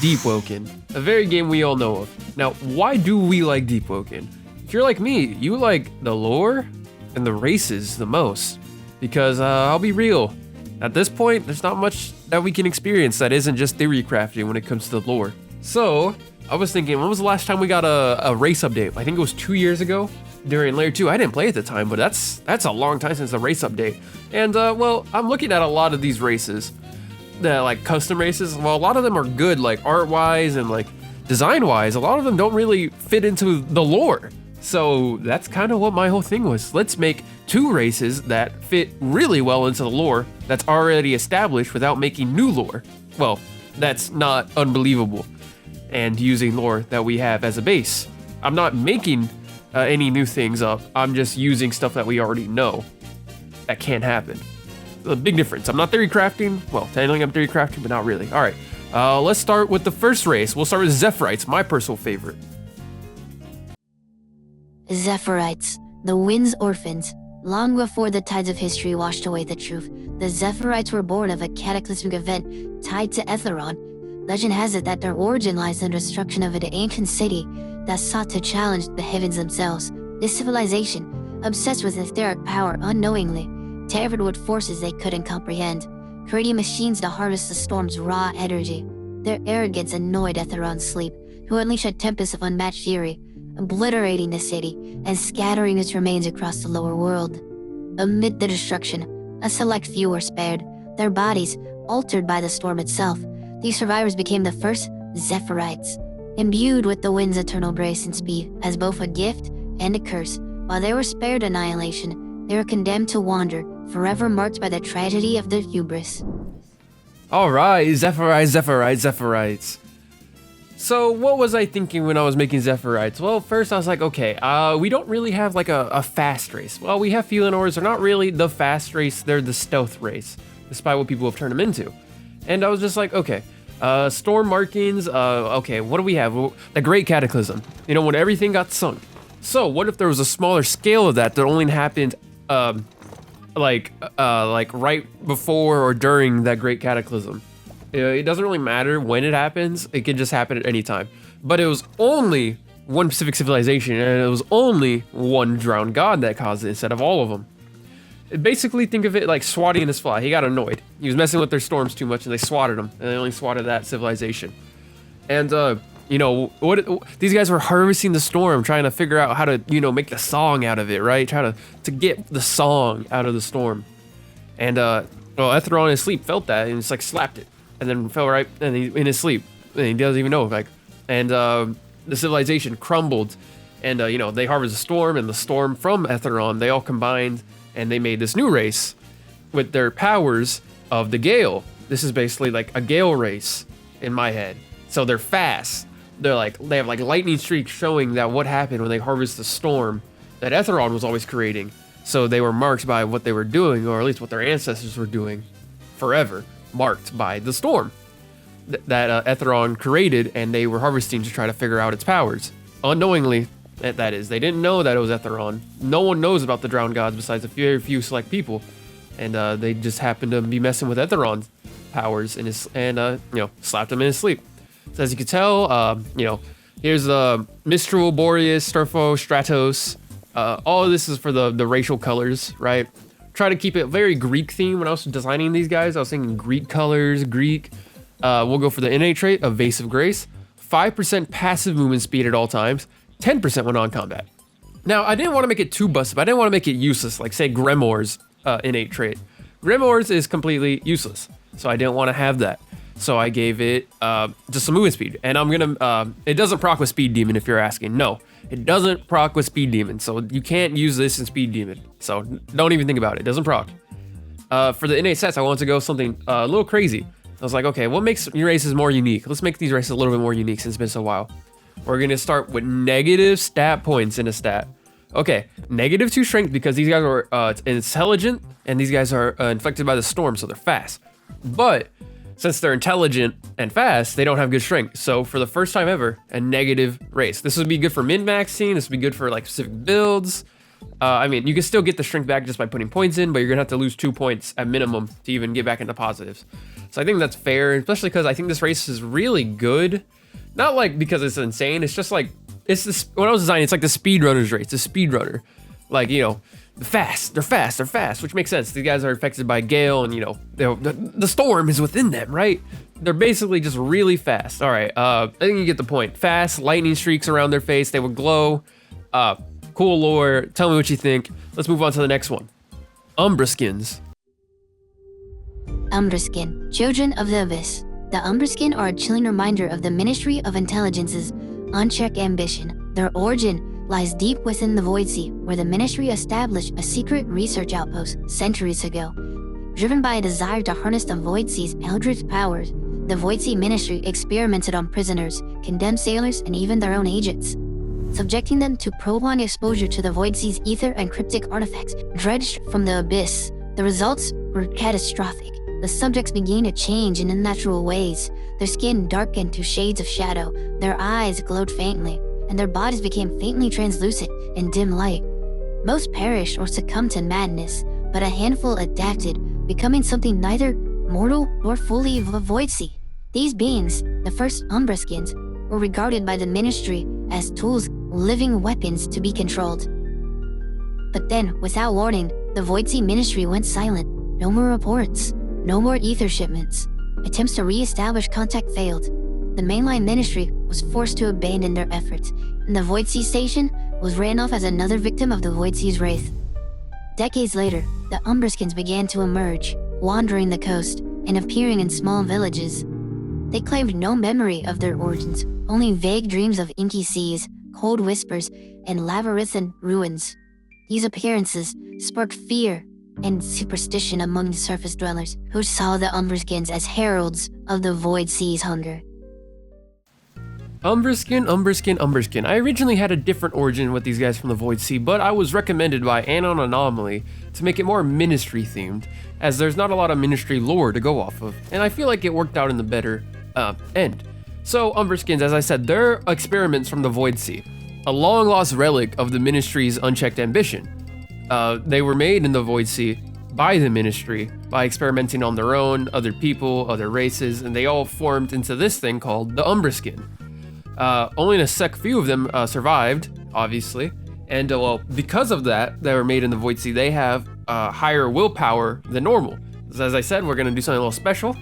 Deepwoken, a very game we all know of. Now, why do we like Deepwoken? If you're like me, you like the lore and the races the most. Because I'll be real, at this point, there's not much that we can experience that isn't just theory crafting when it comes to the lore. So, I was thinking, when was the last time we got a race update? I think it was 2 years ago during Layer 2. I didn't play at the time, but that's a long time since the race update. And, well, I'm looking at a lot of these races. Like custom races, well, a lot of them are good, like art-wise and like design-wise. A lot of them don't really fit into the lore. So that's kind of what my whole thing was. Let's make 2 races that fit really well into the lore that's already established without making new lore. Well, that's not unbelievable. And using lore that we have as a base. I'm not making any new things up. I'm just using stuff that we already know. That can't happen. A big difference. I'm not theory crafting. Well, technically I'm theory crafting, but not really. All right, let's start with the first race. We'll start with Zephyrites, my personal favorite. Zephyrites, the wind's orphans. Long before the tides of history washed away the truth, the Zephyrites were born of a cataclysmic event tied to Etheron. Legend has it that their origin lies in the destruction of an ancient city that sought to challenge the heavens themselves. This civilization, obsessed with etheric power unknowingly, tampered with forces they couldn't comprehend, creating machines to harvest the storm's raw energy. Their arrogance annoyed Etheron's sleep, who unleashed a tempest of unmatched fury, obliterating the city and scattering its remains across the lower world. Amid the destruction, a select few were spared, their bodies altered by the storm itself. These survivors became the first Zephyrites, imbued with the wind's eternal grace and speed as both a gift and a curse. While they were spared annihilation, they were condemned to wander, forever marked by the tragedy of their hubris. Alright, Zephyrites. So what was I thinking when I was making Zephyrites? Well, first I was like, okay, we don't really have like a fast race. Well, we have Felinors. They're not really the fast race, they're the stealth race, despite what people have turned them into. And I was just like, okay, storm markings, okay, what do we have? Well, the Great Cataclysm, you know, when everything got sunk. So what if there was a smaller scale of that only happened like right before or during that Great Cataclysm? It doesn't really matter when it happens, it can just happen at any time. But it was only one specific civilization, and it was only one drowned god that caused it instead of all of them. Basically, think of it like swatting this fly. He got annoyed. He was messing with their storms too much, and they swatted him, and they only swatted that civilization. And, you know, these guys were harvesting the storm, trying to figure out how to, you know, make the song out of it, right? Trying to get the song out of the storm. And, well, Etheron in his sleep felt that, and just, like, slapped it. And then fell right in his sleep. And he doesn't even know, like, and the civilization crumbled, and you know, they harvested the storm, and the storm from Etheron, they all combined, and they made this new race with their powers of the Gale. This is basically like a Gale race in my head. So they're fast. They have like lightning streaks showing that what happened when they harvest the storm that Etheron was always creating. So they were marked by what they were doing, or at least what their ancestors were doing forever. Marked by the storm that Etheron created, and they were harvesting to try to figure out its powers. Unknowingly, that is. They didn't know that it was Etheron. No one knows about the drowned gods besides a very few select people. And they just happened to be messing with Etheron's powers and you know, slapped him in his sleep. So as you can tell, you know, here's Mistral, Boreas, Starfo, Stratos. All of this is for the racial colors, right? Try to keep it very Greek theme. When I was designing these guys, I was thinking Greek colors, Greek. We'll go for the innate trait, Evasive Grace. 5% passive movement speed at all times. 10% when on combat. Now, I didn't want to make it too busted, but I didn't want to make it useless, like say Grimoire's innate trait. Grimoire's is completely useless, so I didn't want to have that. So I gave it just some movement speed. And I'm gonna, it doesn't proc with Speed Demon if you're asking. No, it doesn't proc with Speed Demon. So you can't use this in Speed Demon. So don't even think about it, it doesn't proc. For the innate sets, I wanted to go something a little crazy. I was like, okay, what makes your races more unique? Let's make these races a little bit more unique since it's been so a while. We're gonna start with negative stat points in a stat. Okay, -2 strength because these guys are intelligent, and these guys are infected by the storm, so they're fast. But since they're intelligent and fast, they don't have good strength. So for the first time ever, a negative race. This would be good for min-maxing. This would be good for like specific builds. I mean, you can still get the strength back just by putting points in, but you're gonna have to lose 2 points at minimum to even get back into positives. So I think that's fair, especially because I think this race is really good. Not like because it's insane, it's just like, it's this, when I was designing, it's like the speedrunner's race, the speedrunner. Like, you know, they're fast, which makes sense. These guys are affected by gale and, you know, the storm is within them, right? They're basically just really fast. All right, I think you get the point. Fast, lightning streaks around their face, they would glow. Cool lore, tell me what you think. Let's move on to the next one. Umbre skins. Umbre skin, children of the abyss. The Umbre skin are a chilling reminder of the Ministry of Intelligence's unchecked ambition. Their origin lies deep within the Void Sea, where the Ministry established a secret research outpost centuries ago. Driven by a desire to harness the Void Sea's eldritch powers, the Void Sea Ministry experimented on prisoners, condemned sailors, and even their own agents, subjecting them to prolonged exposure to the Void Sea's ether and cryptic artifacts dredged from the abyss. The results were catastrophic. The subjects began to change in unnatural ways. Their skin darkened to shades of shadow, their eyes glowed faintly, and their bodies became faintly translucent in dim light. Most perished or succumbed to madness, but a handful adapted, becoming something neither mortal nor fully of a Void Sea. These beings, the first Umbre skins, were regarded by the Ministry as tools, living weapons to be controlled. But then, without warning, the Void Sea Ministry went silent. No more reports, no more ether shipments. Attempts to re-establish contact failed. The mainline ministry was forced to abandon their efforts, and the Void Sea Station was ran off as another victim of the Void Sea's wraith. Decades later, the Umbre skins began to emerge, wandering the coast and appearing in small villages. They claimed no memory of their origins, only vague dreams of inky seas, cold whispers, and labyrinthine ruins. These appearances sparked fear and superstition among the surface dwellers, who saw the Umbre skins as heralds of the Void Sea's hunger. Umbre skin. I originally had a different origin with these guys from the Void Sea, but I was recommended by Anon Anomaly to make it more ministry themed, as there's not a lot of ministry lore to go off of, and I feel like it worked out in the better end. So Umbre skins, as I said, they're experiments from the Void Sea, a long lost relic of the ministry's unchecked ambition. They were made in the Void Sea by the ministry by experimenting on their own, other people, other races, and they all formed into this thing called the Umbre skin. Only a few of them survived, obviously, and well, because of that, they were made in the Void Sea. They have higher willpower than normal. As I said, we're gonna do something a little special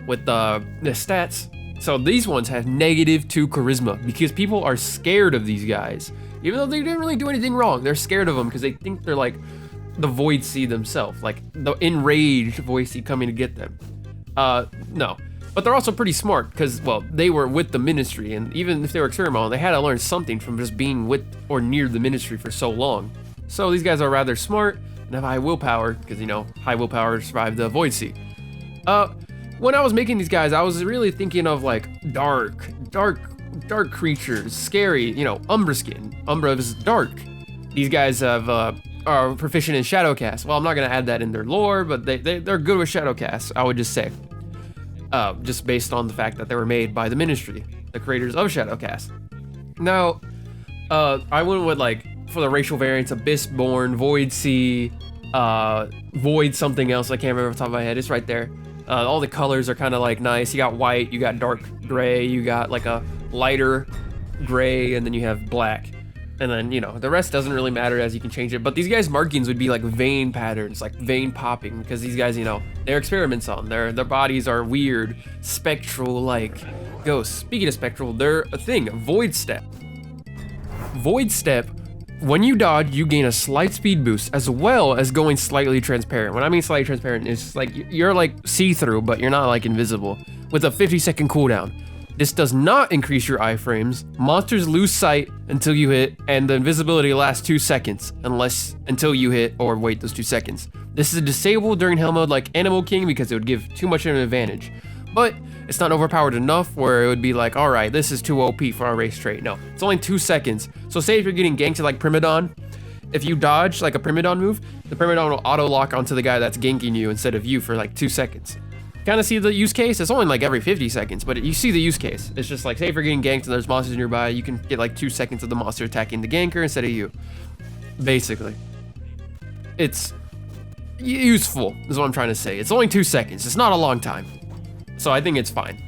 with the stats. So these ones have -2 charisma because people are scared of these guys. Even though they didn't really do anything wrong, they're scared of them because they think they're like the Void Sea themselves, like the enraged Void Sea coming to get them. No. But they're also pretty smart because, well, they were with the ministry, and even if they were experimental, they had to learn something from just being with or near the ministry for so long. So these guys are rather smart and have high willpower because, you know, high willpower to survive the Void Sea. When I was making these guys, I was really thinking of like dark creatures, scary, you know, Umbre skin. Umbre is dark. These guys have are proficient in Shadowcast. Well, I'm not gonna add that in their lore, but they're good with Shadowcast, I would just say. Just based on the fact that they were made by the ministry, the creators of Shadowcast. Now, I went with like, for the racial variants, Abyssborn, Void Sea, Void something else, I can't remember off the top of my head, it's right there. All the colors are kind of like nice. You got white, you got dark gray, you got like a lighter gray, and then you have black. And then, you know, the rest doesn't really matter as you can change it. But these guys' markings would be like vein patterns, like vein popping, because these guys, you know, they're experiments on. Their bodies are weird, spectral like ghosts. Speaking of spectral, they're a thing, Void Step. Void Step, when you dodge, you gain a slight speed boost as well as going slightly transparent. When I mean slightly transparent, it's like you're like see-through, but you're not like invisible, with a 50-second cooldown. This does not increase your iframes. Monsters lose sight until you hit, and the invisibility lasts 2 seconds until you hit or wait those 2 seconds. This is disabled during hell mode like Animal King because it would give too much of an advantage. But it's not overpowered enough where it would be like, all right, this is too OP for our race trait. No, it's only 2 seconds. So say if you're getting ganked to like Primadon, if you dodge like a Primadon move, the Primadon will auto lock onto the guy that's ganking you instead of you for like 2 seconds. Kind of see the use case? It's only like every 50 seconds, but you see the use case. It's just like, say if you're getting ganked and there's monsters nearby, you can get like 2 seconds of the monster attacking the ganker instead of you. Basically. it's useful, is what I'm trying to say. It's only 2 seconds. It's not a long time. So I think it's fine.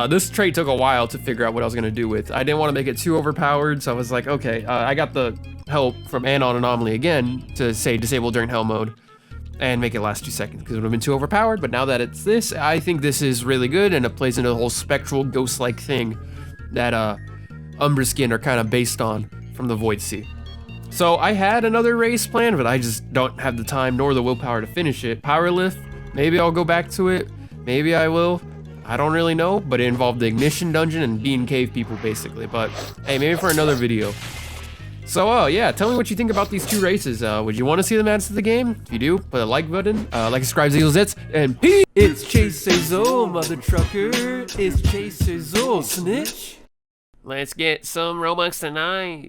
This trait took a while to figure out what I was going to do with. I didn't want to make it too overpowered, so I was like, okay, I got the help from Anon Anomaly again to say disable during hell mode and make it last 2 seconds because it would have been too overpowered. But now that it's this, I think this is really good, and it plays into the whole spectral ghost-like thing that Umbre skin are kind of based on from the Void Sea. So I had another race planned, but I just don't have the time nor the willpower to finish it. Power lift, maybe I'll go back to it. Maybe I will. I don't really know, but it involved the ignition dungeon and being cave people basically. But hey, maybe for another video. So yeah, tell me what you think about these 2 races. Would you want to see them added to the game? If you do, put a like button, like, subscribe, Zets, and peace! It's Chaserzo, mother trucker. It's Chaserzo, snitch. Let's get some Robux tonight.